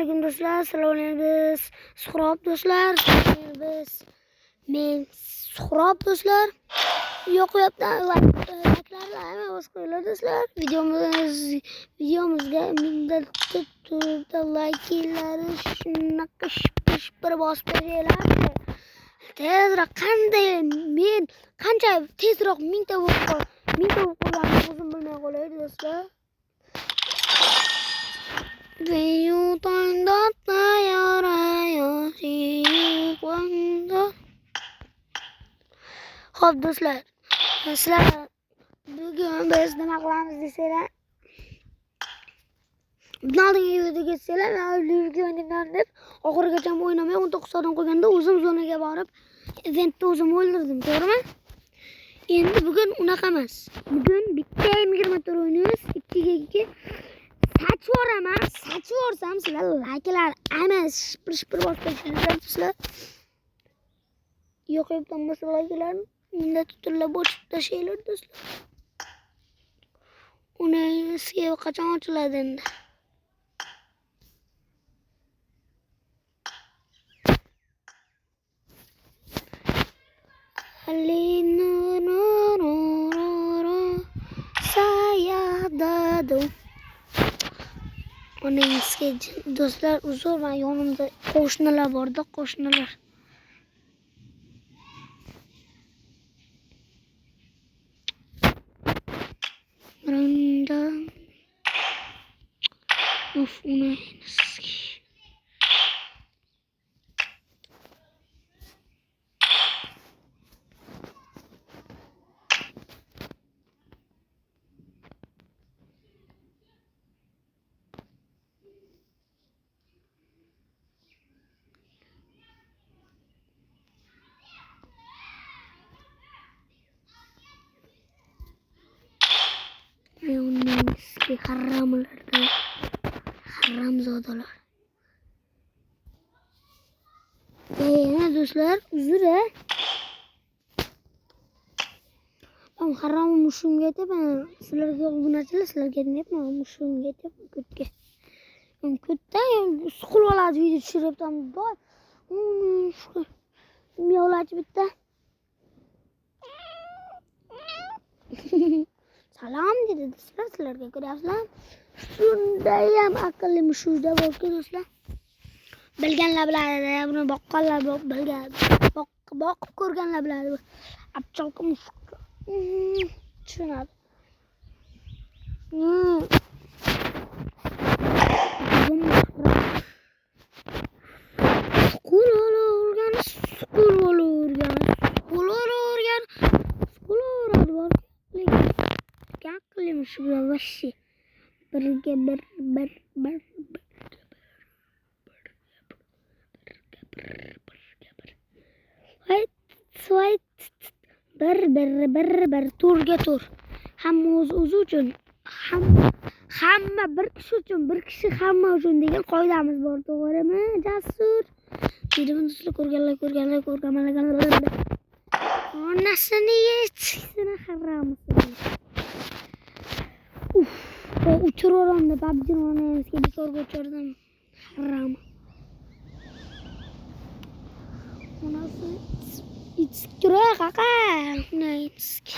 alaykum do'stlar. Assalomu alaykum. Suhrob do'stlar. Biz men Suhrob do'stlar. Yo'qyapti like'larni bos qo'yinglar do'stlar. Videomizga mindatga turda like'larni shunaqa shipir bosib beringlar. Tezroq men qancha tezroq mingta bo'lib qolganini o'zim bilmay qolay do'stlar. Xo'p do'stlar, sizlar bugun biz nima qilamiz desanglar, bundan videoga ketsanglar, videoni deb oxirigacha o'ynamay 19 soatdan qo'yganda o'zim zonaga borib eventda o'zim o'ldirdim, to'g'rimi? Endi bugun unaqa emas. Bugun bitta 20 tur o'ynaymiz, 2-2. Sachib yuborsam sizlar like'lar emas, shipir bosib qo'yinglar. Yo'qyapti bo'lsa like'larni unda tuturlab bosib tashlaylar do'stlar. Uni sev qachon ochiladi endi? Onangizga do'stlar uzr, men yonimda qo'shnilar borda, qo'shnilar. Randa. Uf, onangizga. Onangizga haramlardan haramzodalar. Do'stlar, uzr. Men harom mushumga aytaman. Sizlarga obunachilar, sizlarga aytmayapman, mushumga aytyapman, kutga. Men kutda suqul oladi video tushiryapman. Miyovlachi bitta. Salom dedi do'stlar, sizlarga ko'ryapsizlar. Shunday ham aqlli mushukda bo'lgan do'stlar. Bilganlar biladi, buni boqqanlar bilgan. Boqib ko'rganlar biladi. Abchalqa mushuk. Tushunadi. Suqul o'lurgan. Aqlli mushuklar vashi. Birga bir. Bir turga tur. Hamma o'zi uchun, hamma bir kishi uchun, bir kishi hamma uchun degan qoidamiz bor, to'g'rimi? Jasur. Videomizni ko'rganlar. Onasini yechsini haramsin. Uchiroramda PUBG'ni o'ynayapsizga bekorga uchirdim. Haram. Onasi ichkira qaqa. Naytski.